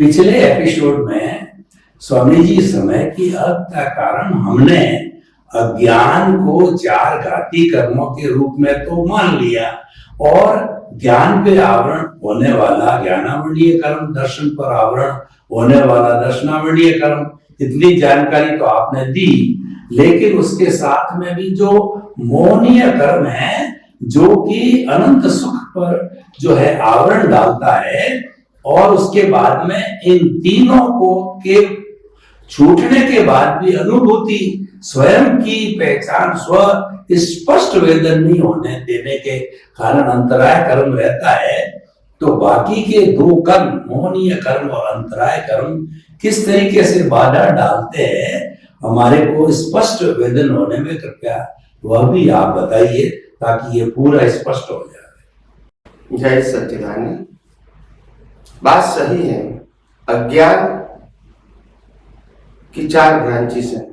पिछले एपिसोड में स्वामी जी समय की का कारण हमने अज्ञान को चार घाती कर्मों के रूप में तो मान लिया और ज्ञान पे आवरण होने वाला ज्ञानावरणीय कर्म, दर्शन पर आवरण होने वाला दर्शनावरणीय कर्म, इतनी जानकारी तो आपने दी। लेकिन उसके साथ में भी जो मोहनीय कर्म है जो कि अनंत सुख पर जो है आवरण डालता है और उसके बाद में इन तीनों को के छूटने के बाद भी अनुभूति स्वयं की पहचान स्व स्पष्ट वेदन नहीं होने देने के कारण अंतराय कर्म रहता है। तो बाकी के दो कर्म, मोहनीय कर्म और अंतराय कर्म, किस तरीके से बाधा डालते हैं हमारे को स्पष्ट वेदन होने में, कृपया वह भी आप बताइए ताकि ये पूरा स्पष्ट हो जाए। जय सच्चिदानंद। बात सही है। अज्ञान की चार ब्रांचेस हैं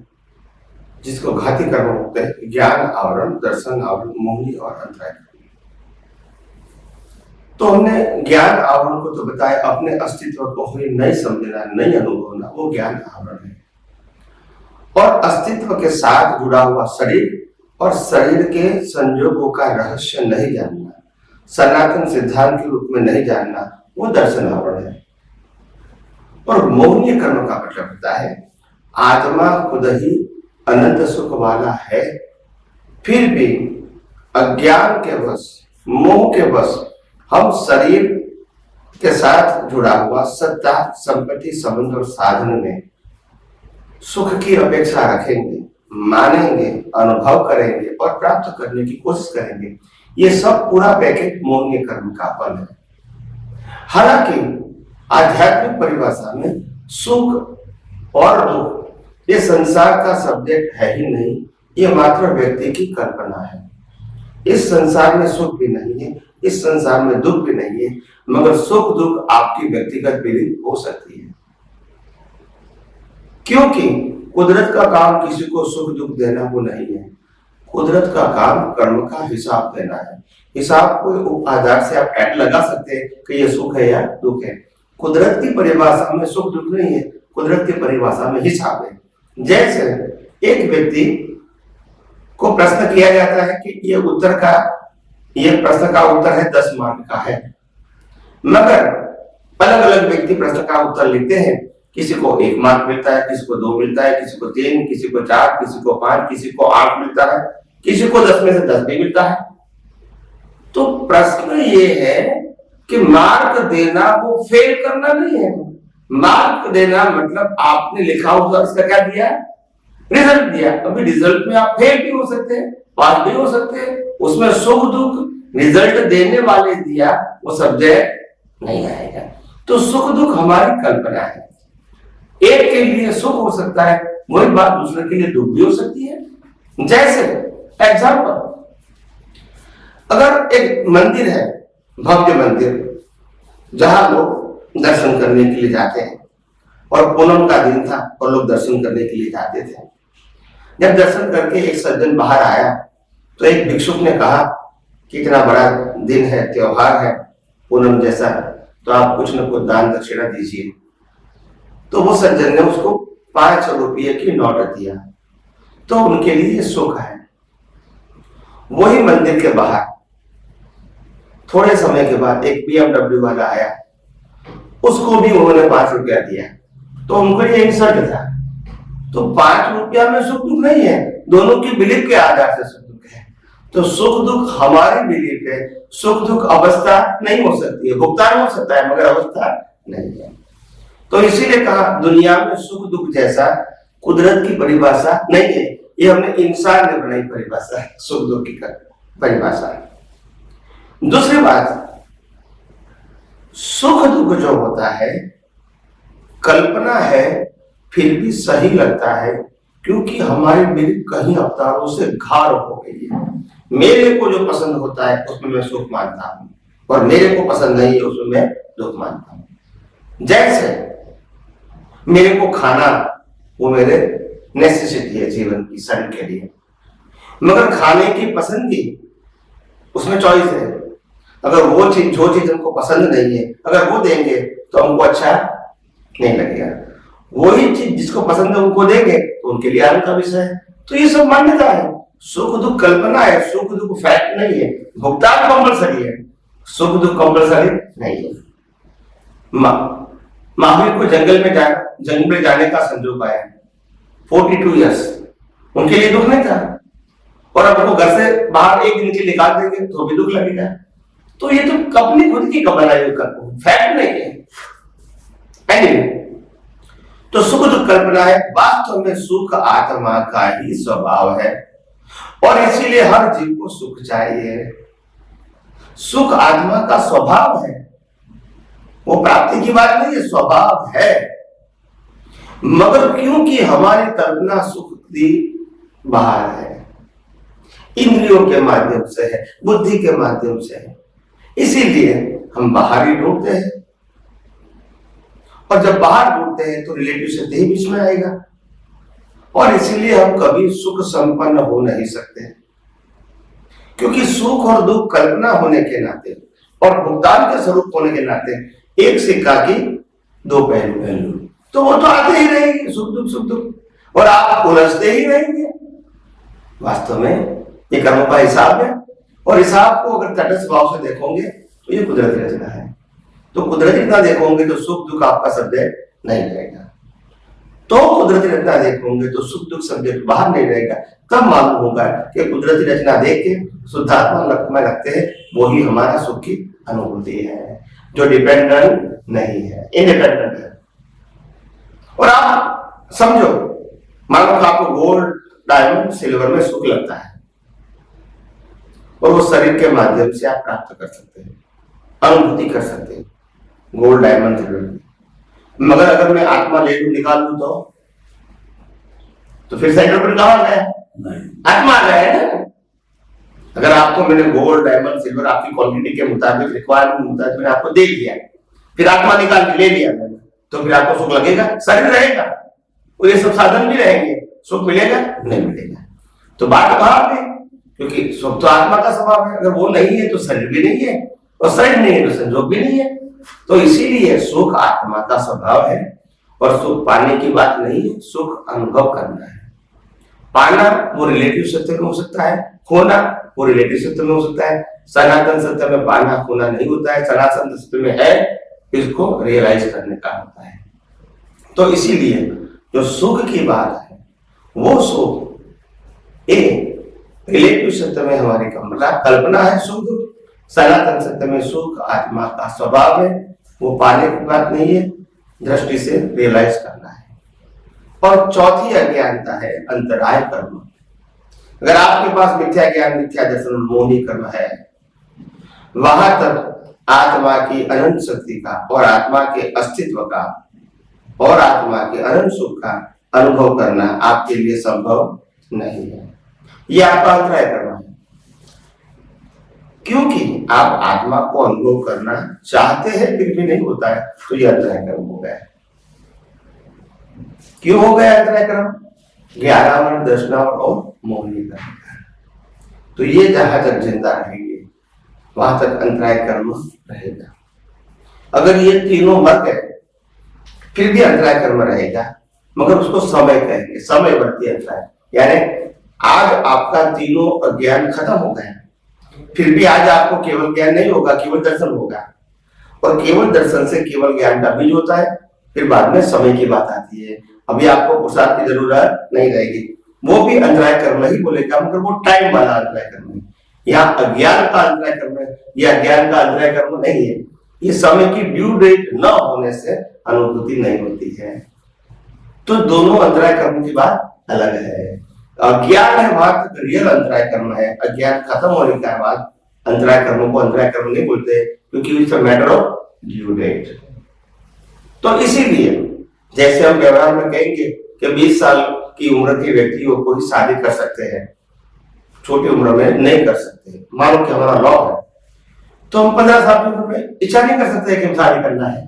जिसको घाती कर्म होते हैं: ज्ञान आवरण, दर्शन आवरण, मोहनी और अंतराय। तो हमने ज्ञान आवरण को तो बताया, अपने अस्तित्व को ही नहीं समझना, नहीं अनुभवना, वो ज्ञान आवरण है। और अस्तित्व के साथ जुड़ा हुआ शरीर और शरीर के संयोगों का रहस्य नहीं जानना, सनातन सिद्धांत के रूप में नहीं जानना, वो दर्शन आवरण है। और मोहनीय कर्म का मतलब होता है आत्मा खुद ही अनंत सुख वाला है, फिर भी अज्ञान के वश, मोह के वश हम शरीर के साथ जुड़ा हुआ सत्ता, संपत्ति, संबंध और साधन में सुख की अपेक्षा रखेंगे, मानेंगे, अनुभव करेंगे और प्राप्त करने की कोशिश करेंगे। ये सब पूरा पैकेज मोहनीय कर्म का फल है। हालांकि आध्यात्मिक परिभाषा में सुख और दुख ये संसार का सब्जेक्ट है ही नहीं, ये मात्र व्यक्ति की कल्पना है। इस संसार में सुख भी नहीं है, इस संसार में दुख भी नहीं है, मगर सुख दुख आपकी व्यक्तिगत फीलिंग हो सकती है। क्योंकि कुदरत का काम किसी को सुख दुख देना वो नहीं है। कुदरत का काम कर्म का हिसाब देना है। हिसाब को आधार से आप ऐड लगा सकते हैं कि ये सुख है या दुख है। कुदरत की परिभाषा में सुख दुख नहीं है, कुदरत की परिभाषा में हिसाब है। जैसे एक व्यक्ति को प्रश्न किया जाता है कि ये प्रश्न का उत्तर है 10 मार्क का है, मगर अलग अलग व्यक्ति प्रश्न का उत्तर लिखते हैं। किसी को 1 मार्क मिलता है, किसी को 2 मिलता है, किसी को 3, किसी को 4, किसी को 5, किसी को 8 मिलता है, किसी को 10 में से 10 भी मिलता है। तो प्रश्न ये है कि मार्क देना वो फेल करना नहीं है। मार्क देना मतलब आपने लिखा हुआ उसका क्या दिया, रिजल्ट दिया। अभी रिजल्ट में आप फेल भी हो सकते हैं, पास भी हो सकते हैं। उसमें सुख दुख रिजल्ट देने वाले दिया वो सब्जेक्ट नहीं आएगा। तो सुख दुख हमारी कल्पना है। एक के लिए सुख हो सकता है, वही बात दूसरे के लिए दुख भी हो सकती है। जैसे एग्जाम्पल, अगर एक मंदिर है, भव्य मंदिर, जहां लोग दर्शन करने के लिए जाते हैं, और पूनम का दिन था और लोग दर्शन करने के लिए जाते थे। जब दर्शन करके एक सज्जन बाहर आया तो एक भिक्षुक ने कहा कि इतना बड़ा दिन है, त्योहार है पूनम जैसा, तो आप कुछ न कुछ दान दक्षिणा दीजिए। तो वो सज्जन ने उसको 5 रुपये की नोट दिया। तो उनके लिए ये सुख है। वही मंदिर के बाहर थोड़े समय के बाद एक BMW वाला आया, उसको भी उन्होंने 5 रुपया दिया, तो उनको ये इंसल्ट था। तो 5 रुपया में सुख दुख नहीं है, दोनों की बिलीफ के आधार से सुख दुख है। तो सुख दुख हमारी बिलीफ है। सुख दुख अवस्था नहीं हो सकती है, भुगतान हो सकता है मगर अवस्था नहीं है। तो इसीलिए कहा दुनिया में सुख दुख जैसा कुदरत की परिभाषा नहीं है, ये हमने इंसान ने बनाई परिभाषा है, सुख दुख की परिभाषा है। दूसरी बात, सुख दुख जो होता है कल्पना है, फिर भी सही लगता है, क्योंकि हमारी बिलीफ कहीं अवतारों से घार हो गई है। मेरे को जो पसंद होता है उसमें मैं सुख मानता हूं, और मेरे को पसंद नहीं है उसमें मैं दुख मानता हूं। जैसे मेरे को खाना वो मेरे नेसेसिटी है जीवन की, शरीर के लिए, मगर खाने की पसंदगी उसमें चॉइस है। अगर वो चीज, जो चीज हमको पसंद नहीं है, अगर वो देंगे तो हमको अच्छा नहीं लगेगा। वही चीज जिसको पसंद है उनको देंगे तो उनके लिए आनंद का विषय है। तो ये सब मान्यता है। सुख दुख कल्पना है, सुख दुख फैक्ट नहीं है। भुगतान कंपलसरी है, सुख दुख कंपलसरी नहीं है। महावीर को जंगल में जाने का संजोग आया, 42 ईयर्स, उनके लिए दुख नहीं था। और अब वो घर से बाहर एक दिन के लिए निकाल देंगे तो भी दुख लगेगा। तो ये तो अपनी खुद की कल्पना है, फैक्ट नहीं है। Anyway, तो सुख दुख कल्पना है, वास्तव में सुख आत्मा का ही स्वभाव है और इसीलिए हर जीव को सुख चाहिए। सुख आत्मा का स्वभाव है, वो प्राप्ति की बात नहीं है, स्वभाव है। मगर क्योंकि हमारी कल्पना सुख की बाहर है, इंद्रियों के माध्यम से है, बुद्धि के माध्यम से है, इसीलिए हम बाहर ही ढूंढते हैं। और जब बाहर ढूंढते हैं तो रिलेटिव शब्द ही बीच में आएगा और इसीलिए हम कभी सुख संपन्न हो नहीं सकते, क्योंकि सुख और दुख कल्पना होने के नाते और भुगतान के स्वरूप होने के नाते एक सिक्का की दो पहलू, तो वो तो आते ही रहेंगे, सुख दुख, और आप उलझते ही रहेंगे। वास्तव में ये कर्मों का हिसाब है और हिसाब को अगर तटस्थ भाव से देखोगे तो ये कुदरती रचना है। तो कुदरती रचना देखोगे तो सुख दुख आपका सब्जेक्ट नहीं रहेगा, तो कुदरती रचना देखोगे तो सुख दुख सब्जेक्ट बाहर नहीं रहेगा। तब मालूम होगा कि कुदरती रचना देख के शुद्धात्मा में रखते हैं, वही हमारा सुख की अनुभूति है, जो डिपेंडेंट नहीं है, इंडिपेंडेंट है। और आप समझो, मान लो आपको गोल्ड डायमंड सिल्वर में सुख लगता है और वो शरीर के माध्यम से आप प्राप्त कर सकते हैं, अनुभूति कर सकते हैं गोल्ड डायमंड सिल्वर। मगर अगर मैं आत्मा ले लू निकाल लू तो फिर सेंटर पर कहां गया? आत्मा आ गया है ना। अगर आपको मैंने गोल्ड डायमंड सिल्वर आपकी क्वालिटी के मुताबिक रिक्वायरमेंट मुताबिक मैंने आपको दे दिया, फिर आत्मा निकाल के ले लिया मैंने, तो फिर आपको सुख लगेगा? शरीर रहेगा और ये सब साधन भी रहेंगे, सुख मिलेगा? नहीं मिलेगा। तो बात कहां पे? क्योंकि सुख तो आत्मा का स्वभाव है, अगर वो नहीं है तो शरीर भी नहीं है और शरीर नहीं है तो संजोग भी नहीं है। तो इसीलिए सुख आत्मा का स्वभाव है और सुख पाने की बात नहीं है, सुख अनुभव करना है। पाना वो रिलेटिव सत्य में हो सकता है, खोना वो रिलेटिव सत्य में हो सकता है। सनातन सत्य में पाना खोना नहीं होता है, सनातन सत्य में है, इसको रियलाइज करने का होता है। तो इसीलिए जो सुख की बात है वो सुख रिलेटिव सत्य में हमारी कल्पना है, सुख सनातन सत्य में सुख आत्मा का स्वभाव है, वो पाने की बात नहीं है, दृष्टि से रियलाइज करना है। और चौथी अज्ञानता है अंतराय कर्म। अगर आपके पास मिथ्या ज्ञान, मिथ्या दर्शन, मोही कर्म है, वहां तक आत्मा की अनंत शक्ति का और आत्मा के अस्तित्व का और आत्मा के अनंत सुख का अनुभव करना आपके लिए संभव नहीं है। यह आपका अंतराय कर्म है, क्योंकि आप आत्मा को अनुभव करना चाहते हैं फिर भी नहीं होता है, तो यह अंतराय कर्म हो गया। क्यों हो गया अंतराय कर्म? ज्ञानावरण, दर्शनावरण और मोहिनी कर्म। तो ये जहां तक जिंदा रहेंगे वहां तक अंतराय कर्म रहेगा। अगर ये तीनों मर गए फिर भी अंतराय कर्म रहेगा, मगर उसको समय कहेंगे, समयवर्ती अंतराय। यानी आज आपका तीनों अज्ञान खत्म हो गया, फिर भी आज आपको केवल ज्ञान नहीं होगा, केवल दर्शन होगा, और केवल दर्शन से केवल ज्ञान का बीज होता है। फिर बाद में समय की बात आती है, अभी आपको पुरुषार्थ की जरूरत नहीं रहेगी, वो भी अंतराय कर्म ही बोलेगा, मगर वो टाइम वाला अंतराय कर्म है। यहाँ अज्ञान का अंतराय कर्म है, यह ज्ञान का अंतराय कर्म नहीं है। ये समय की ड्यू डेट न होने से अनुभूति नहीं होती है। तो दोनों अंतराय कर्म की बात अलग है। अज्ञान है वहां तक रियल अंतराय कर्म है, अज्ञान खत्म होने के बाद अंतराय कर्म को अंतराय कर्म नहीं बोलते, क्योंकि it's a matter of due date. तो इसीलिए जैसे हम व्यवहार में कहेंगे कि 20 साल की उम्र के व्यक्तियों को ही शादी कर सकते हैं, छोटी उम्र में नहीं कर सकते, मानो कि हमारा लॉ है, तो हम 15 साल की उम्र में इच्छा नहीं कर सकते कि हम शादी करना है,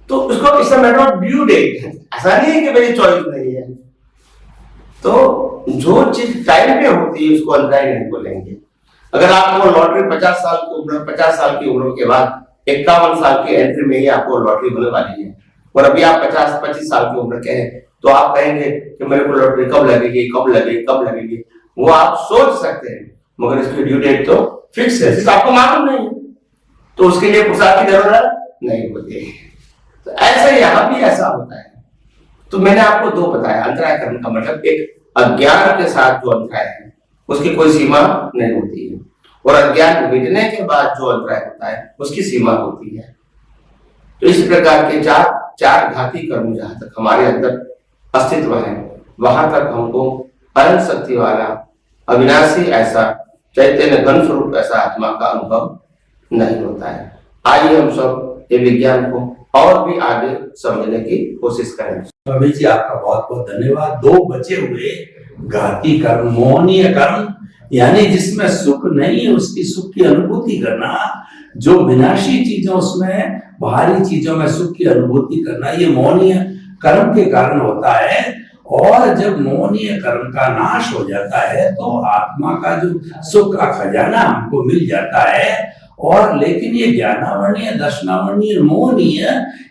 तो उसको it's a matter of due date. ऐसा नहीं है कि मेरी चॉइस नहीं है। तो जो चीज टाइम पे होती है उसको अंतराय नहीं बोलेंगे। अगर आपको लॉटरी 50 साल की उम्र के बाद 51 साल की एंट्री में ही आपको लॉटरी होने वाली है, और अभी आप 50-25 साल की उम्र के हैं, तो आप कहेंगे कि मेरे को लॉटरी कब लगेगी, कब लगेगी, कब लगेगी। वो आप सोच सकते हैं, मगर इसकी ड्यू डेट तो फिक्स है, जिसका आपको मालूम नहीं है, तो उसके लिए पुरस्कार की जरूरत नहीं होती है। तो ऐसे यहाँ भी ऐसा होता है। तो मैंने आपको दो बताया, अंतराय कर्म का मतलब एक अज्ञान के साथ जो अंतराय है उसकी कोई सीमा नहीं होती है, और अज्ञान मिटने के बाद जो अंतराय होता है उसकी सीमा होती है। तो इस प्रकार के चार घाती कर्म जहां तक हमारे अंदर अस्तित्व है, वहां तक हमको अनंत शक्ति वाला अविनाशी ऐसा चैतन्य घन स्वरूप ऐसा आत्मा का अनुभव नहीं होता है। आइए हम सब ये विज्ञान को और भी आगे समझने की कोशिश करें। स्वामी जी आपका बहुत बहुत धन्यवाद। दो बचे हुए घाती कर्म, मोहनीय कर्म, यानी जिसमें सुख नहीं है उसकी सुख की अनुभूति करना, जो विनाशी चीजों उसमें बाहरी चीजों में सुख की अनुभूति करना, ये मोहनीय कर्म के कारण होता है। और जब मोहनीय कर्म का नाश हो जाता है तो आत्मा का जो सुख का खजाना हमको मिल जाता है। और लेकिन ये ज्ञानावर्णीय, दर्शनावर्णीय, मोहनीय,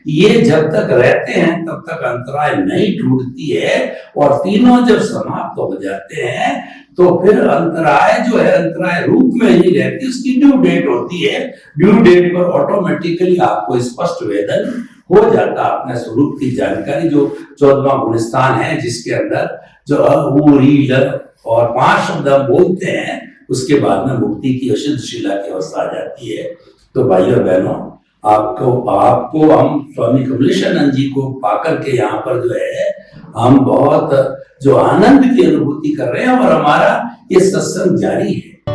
ये जब तक रहते हैं तब तक अंतराय नहीं टूटती है। और तीनों जब समाप्त हो जाते हैं तो फिर अंतराय जो है अंतराय रूप में नहीं रहती, उसकी ड्यू डेट होती है। ड्यू डेट पर ऑटोमेटिकली आपको स्पष्ट वेदन हो जाता अपने स्वरूप की जानकारी, जो 14वां गुण स्थान है, जिसके अंदर जो और 5 शब्द हम बोलते हैं, उसके बाद में मुक्ति की अशुद्ध शिला की अवस्था आ जाती है। तो भाइयों बहनों, आपको हम स्वामी कमलेशानंद जी को पाकर के यहाँ पर जो है हम बहुत जो आनंद की अनुभूति कर रहे हैं, और हमारा ये सत्संग जारी है।